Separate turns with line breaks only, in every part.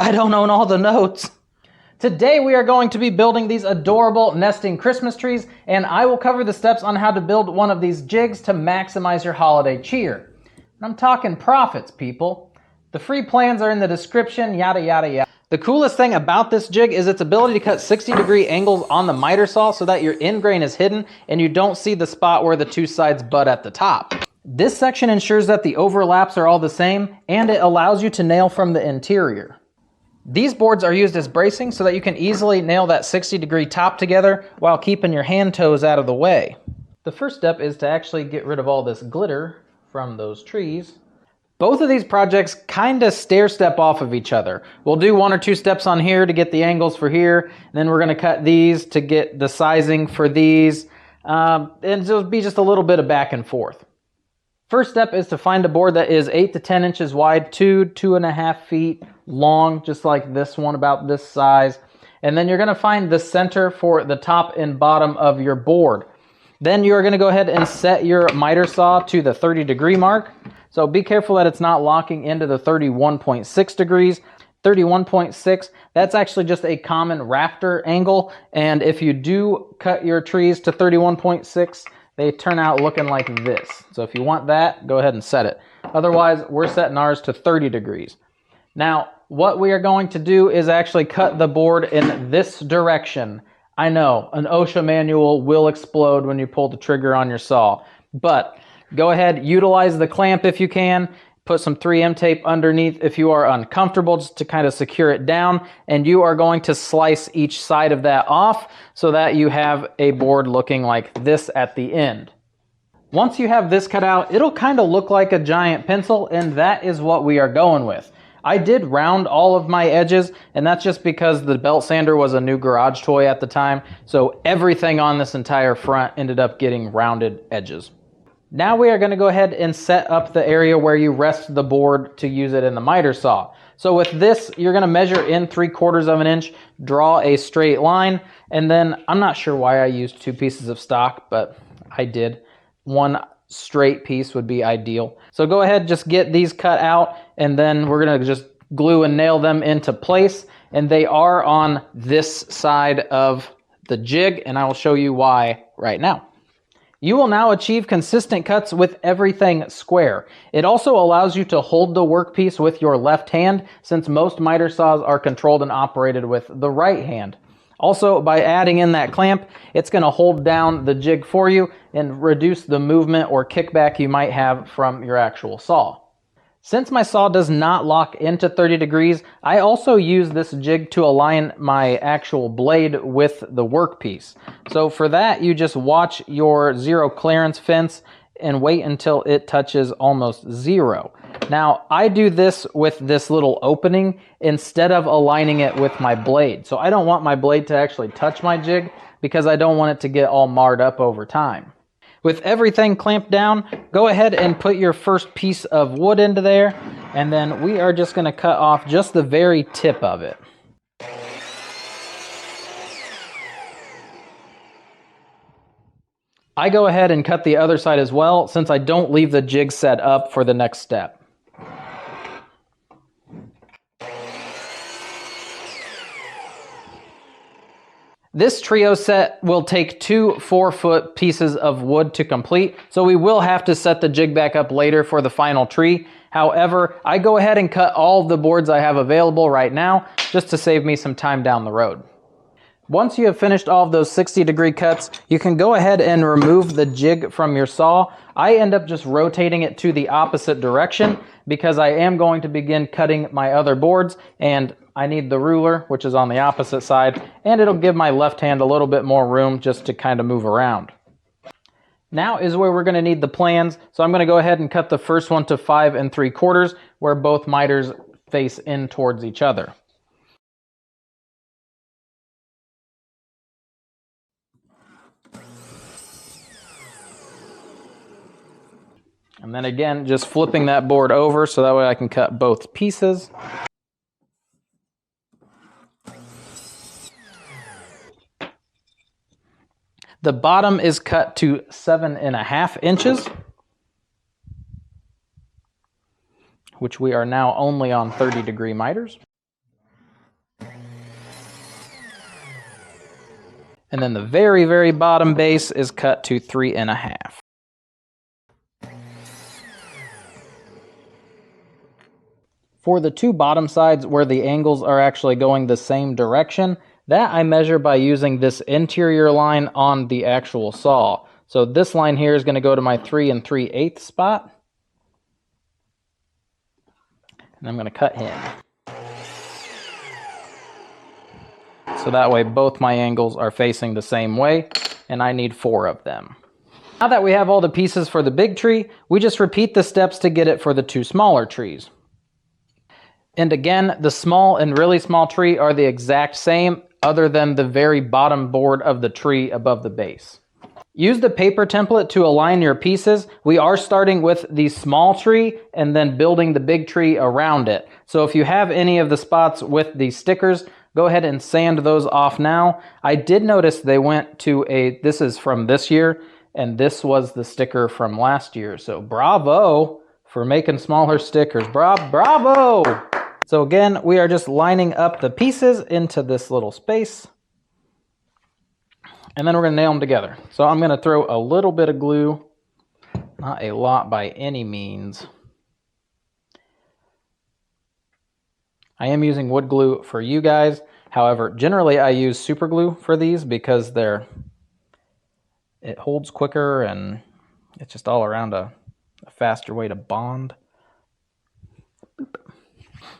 I don't own all the notes. Today we are going to be building these adorable nesting Christmas trees, and I will cover the steps on how to build one of these jigs to maximize your holiday cheer. And I'm talking profits, people. The free plans are in the description, yada yada yada. The coolest thing about this jig is its ability to cut 60-degree angles on the miter saw so that your end grain is hidden and you don't see the spot where the two sides butt at the top. This section ensures that the overlaps are all the same, and it allows you to nail from the interior. These boards are used as bracing so that you can easily nail that 60-degree top together while keeping your hand toes out of the way. The first step is to actually get rid of all this glitter from those trees. Both of these projects kind of stair-step off of each other. We'll do 1 or 2 steps on here to get the angles for here, and then we're going to cut these to get the sizing for these, and it'll be just a little bit of back and forth. First step is to find a board that is 8 to 10 inches wide, 2.5 feet long, just like this one, about this size. And then you're going to find the center for the top and bottom of your board. Then you're going to go ahead and set your miter saw to the 30-degree mark. So be careful that it's not locking into the 31.6 degrees. 31.6, that's actually just a common rafter angle. And if you do cut your trees to 31.6, they turn out looking like this. So if you want that, go ahead and set it. Otherwise, we're setting ours to 30 degrees. Now, what we are going to do is actually cut the board in this direction. I know, an OSHA manual will explode when you pull the trigger on your saw, but go ahead, utilize the clamp if you can. Put some 3M tape underneath if you are uncomfortable, just to kind of secure it down, and you are going to slice each side of that off so that you have a board looking like this at the end. Once you have this cut out, it'll kind of look like a giant pencil, and that is what we are going with. I did round all of my edges, and that's just because the belt sander was a new garage toy at the time, so everything on this entire front ended up getting rounded edges. Now we are going to go ahead and set up the area where you rest the board to use it in the miter saw. So with this, you're going to measure in 3/4 of an inch, draw a straight line, and then I'm not sure why I used 2 pieces of stock, but I did. 1 straight piece would be ideal. So go ahead, just get these cut out, and then we're going to just glue and nail them into place. And they are on this side of the jig, and I will show you why right now. You will now achieve consistent cuts with everything square. It also allows you to hold the workpiece with your left hand, since most miter saws are controlled and operated with the right hand. Also, by adding in that clamp, it's going to hold down the jig for you and reduce the movement or kickback you might have from your actual saw. Since my saw does not lock into 30 degrees, I also use this jig to align my actual blade with the workpiece. So for that, you just watch your zero clearance fence and wait until it touches almost zero. Now, I do this with this little opening instead of aligning it with my blade. So I don't want my blade to actually touch my jig because I don't want it to get all marred up over time. With everything clamped down, go ahead and put your first piece of wood into there, and then we are just going to cut off just the very tip of it. I go ahead and cut the other side as well, since I don't leave the jig set up for the next step. This trio set will take 2 4-foot pieces of wood to complete, so we will have to set the jig back up later for the final tree. However, I go ahead and cut all of the boards I have available right now, just to save me some time down the road. Once you have finished all of those 60-degree cuts, you can go ahead and remove the jig from your saw. I end up just rotating it to the opposite direction because I am going to begin cutting my other boards, and I need the ruler, which is on the opposite side, and it'll give my left hand a little bit more room just to kind of move around. Now is where we're going to need the plans, so I'm going to go ahead and cut the first one to 5 3/4, where both miters face in towards each other. And then again, just flipping that board over so that way I can cut both pieces. The bottom is cut to 7.5 inches, which we are now only on 30-degree miters. And then the very, very bottom base is cut to 3.5. For the two bottom sides where the angles are actually going the same direction, that I measure by using this interior line on the actual saw. So this line here is going to go to my 3 3/8 spot. And I'm going to cut him. So that way both my angles are facing the same way, and I need 4 of them. Now that we have all the pieces for the big tree, we just repeat the steps to get it for the 2 smaller trees. And again, the small and really small tree are the exact same, other than the very bottom board of the tree above the base. Use the paper template to align your pieces. We are starting with the small tree and then building the big tree around it. So if you have any of the spots with the stickers, go ahead and sand those off now. I did notice they went to this is from this year, and this was the sticker from last year. So bravo for making smaller stickers. Bravo! So again, we are just lining up the pieces into this little space. And then we're going to nail them together. So I'm going to throw a little bit of glue. Not a lot by any means. I am using wood glue for you guys. However, generally I use super glue for these because it holds quicker and it's just all around a faster way to bond.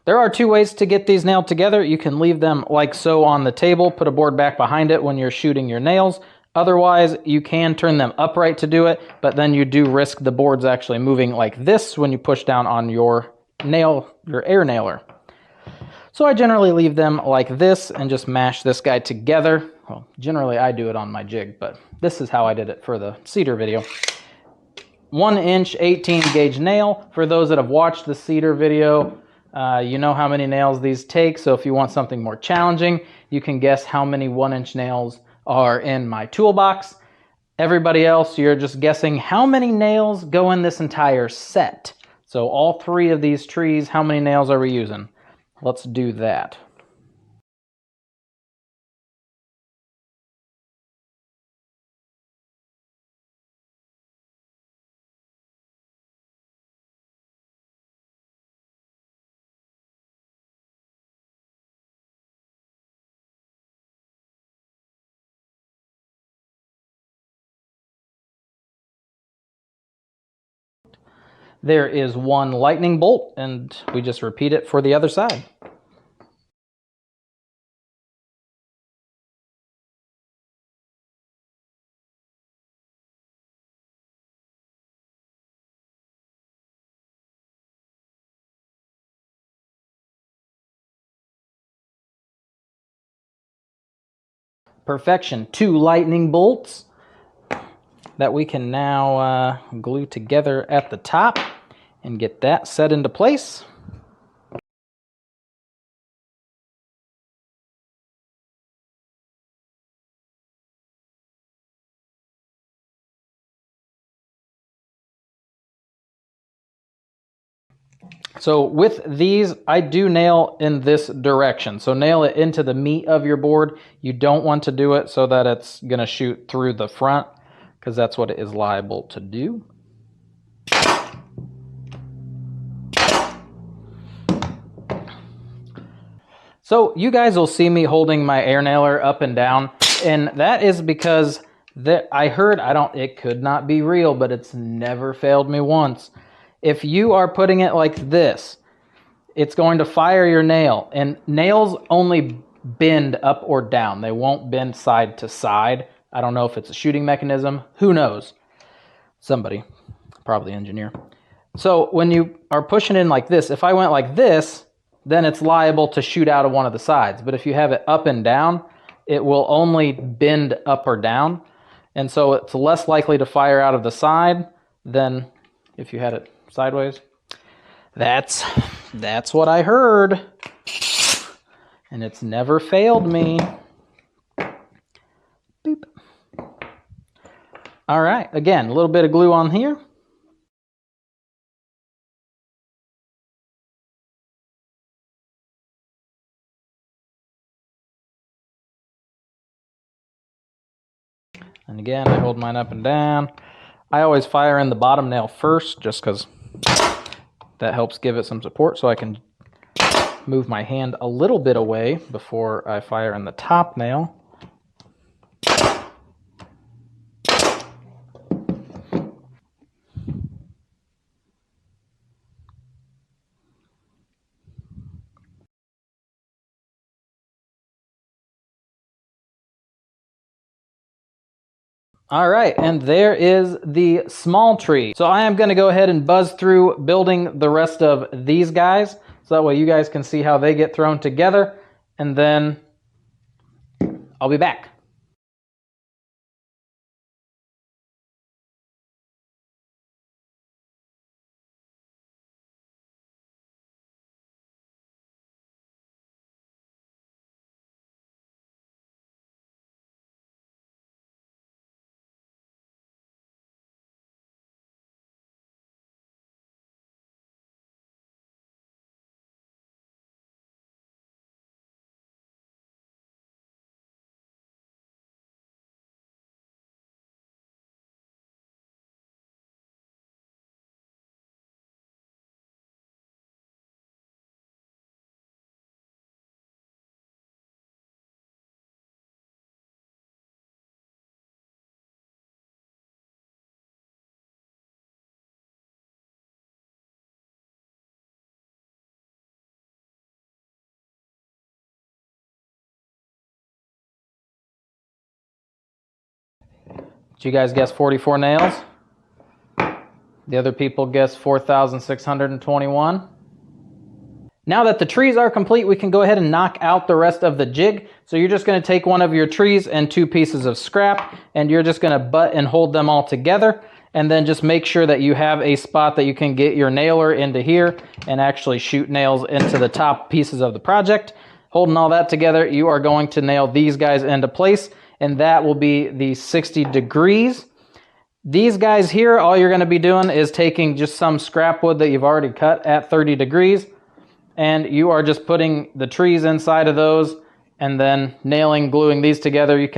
There are 2 ways to get these nailed together. You can leave them like so on the table, put a board back behind it when you're shooting your nails. Otherwise, you can turn them upright to do it, but then you do risk the boards actually moving like this when you push down on your air nailer. So I generally leave them like this and just mash this guy together. Well, generally I do it on my jig, but this is how I did it for the cedar video. 1-inch 18 gauge nail. For those that have watched the cedar video, you know how many nails these take, so if you want something more challenging, you can guess how many 1-inch nails are in my toolbox. Everybody else, you're just guessing how many nails go in this entire set. So all 3 of these trees, how many nails are we using? Let's do that. There is 1 lightning bolt, and we just repeat it for the other side. Perfection. 2 lightning bolts that we can now glue together at the top and get that set into place. So with these, I do nail in this direction. So nail it into the meat of your board. You don't want to do it so that it's going to shoot through the front, because that's what it is liable to do. So you guys will see me holding my air nailer up and down, and that is because I heard, it could not be real, but it's never failed me once. If you are putting it like this, it's going to fire your nail, and nails only bend up or down. They won't bend side to side. I don't know if it's a shooting mechanism. Who knows? Somebody, probably engineer. So when you are pushing in like this, if I went like this, then it's liable to shoot out of one of the sides. But if you have it up and down, it will only bend up or down. And so it's less likely to fire out of the side than if you had it sideways. That's what I heard. And it's never failed me. Boop. All right, again, a little bit of glue on here. And again, I hold mine up and down. I always fire in the bottom nail first, just because that helps give it some support, so I can move my hand a little bit away before I fire in the top nail. All right, and there is the small tree. So I am going to go ahead and buzz through building the rest of these guys, so that way you guys can see how they get thrown together, and then I'll be back. Did you guys guess 44 nails? The other people guessed 4,621. Now that the trees are complete, we can go ahead and knock out the rest of the jig. So you're just going to take one of your trees and 2 pieces of scrap, and you're just going to butt and hold them all together. And then just make sure that you have a spot that you can get your nailer into here and actually shoot nails into the top pieces of the project. Holding all that together, you are going to nail these guys into place, and that will be the 60 degrees. These guys here, all you're going to be doing is taking just some scrap wood that you've already cut at 30 degrees, and you are just putting the trees inside of those and then nailing, gluing these together. You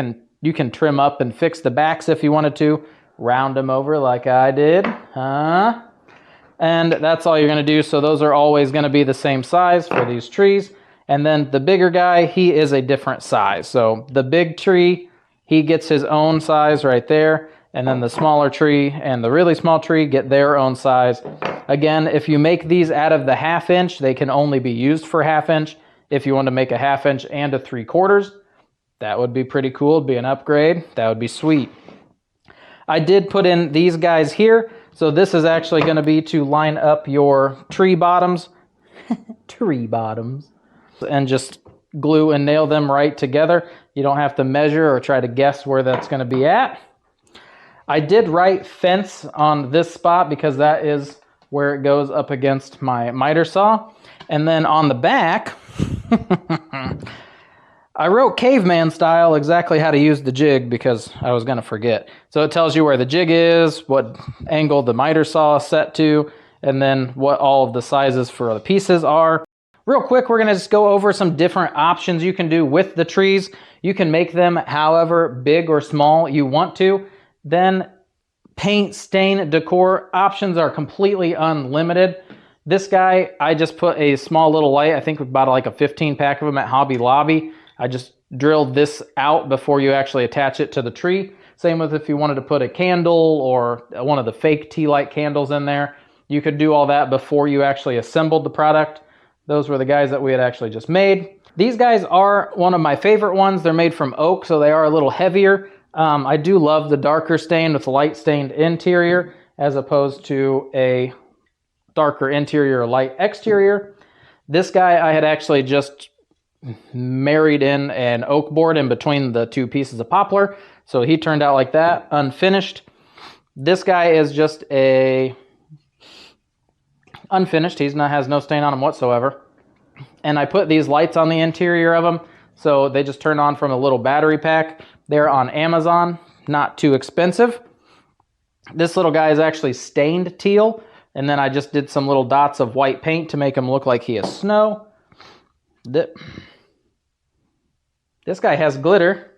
can trim up and fix the backs if you wanted to, round them over like I did. And that's all you're going to do. So those are always going to be the same size for these trees. And then the bigger guy, he is a different size. So the big tree, he gets his own size right there. And then the smaller tree and the really small tree get their own size. Again, if you make these out of the 1/2 inch, they can only be used for 1/2 inch. If you want to make a 1/2 inch and a 3/4, that would be pretty cool. It'd be an upgrade. That would be sweet. I did put in these guys here. So this is actually going to be to line up your tree bottoms. Tree bottoms. And just glue and nail them right together. You don't have to measure or try to guess where that's going to be at. I did write fence on this spot because that is where it goes up against my miter saw. And then on the back, I wrote caveman style exactly how to use the jig because I was going to forget. So it tells you where the jig is, what angle the miter saw is set to, and then what all of the sizes for the pieces are. Real quick, we're going to just go over some different options you can do with the trees. You can make them however big or small you want to. Then paint, stain, decor options are completely unlimited. This guy, I just put a small little light. I think we bought like a 15 pack of them at Hobby Lobby. I just drilled this out before you actually attach it to the tree. Same with if you wanted to put a candle or one of the fake tea light candles in there. You could do all that before you actually assembled the product. Those were the guys that we had actually just made. These guys are one of my favorite ones. They're made from oak, so they are a little heavier. I do love the darker stain with the light stained interior as opposed to a darker interior or light exterior. This guy I had actually just married in an oak board in between the 2 pieces of poplar. So he turned out like that, unfinished. This guy is just a unfinished. Has no stain on him whatsoever. And I put these lights on the interior of them, so they just turn on from a little battery pack. They're on Amazon, not too expensive. This little guy is actually stained teal, and then I just did some little dots of white paint to make him look like he is snow. This guy has glitter.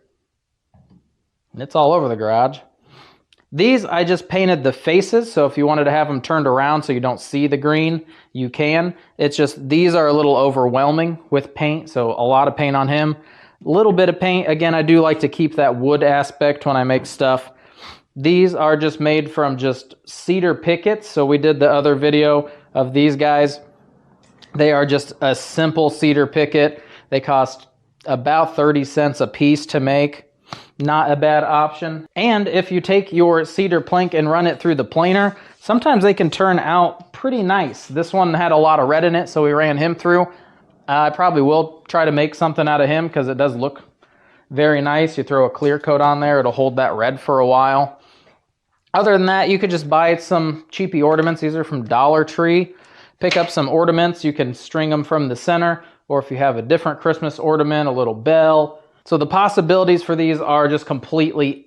and it's all over the garage. These, I just painted the faces, so if you wanted to have them turned around so you don't see the green, you can. It's just, these are a little overwhelming with paint, so a lot of paint on him. A little bit of paint. Again, I do like to keep that wood aspect when I make stuff. These are just made from just cedar pickets, so we did the other video of these guys. They are just a simple cedar picket. They cost about 30 cents a piece to make. Not a bad option. And if you take your cedar plank and run it through the planer, sometimes they can turn out pretty nice. This one had a lot of red in it, so we ran him through. I probably will try to make something out of him because it does look very nice. You throw a clear coat on there, it'll hold that red for a while. Other than that, you could just buy some cheapy ornaments. These are from Dollar Tree. Pick up some ornaments. You can string them from the center, or if you have a different Christmas ornament, a little bell. So the possibilities for these are just completely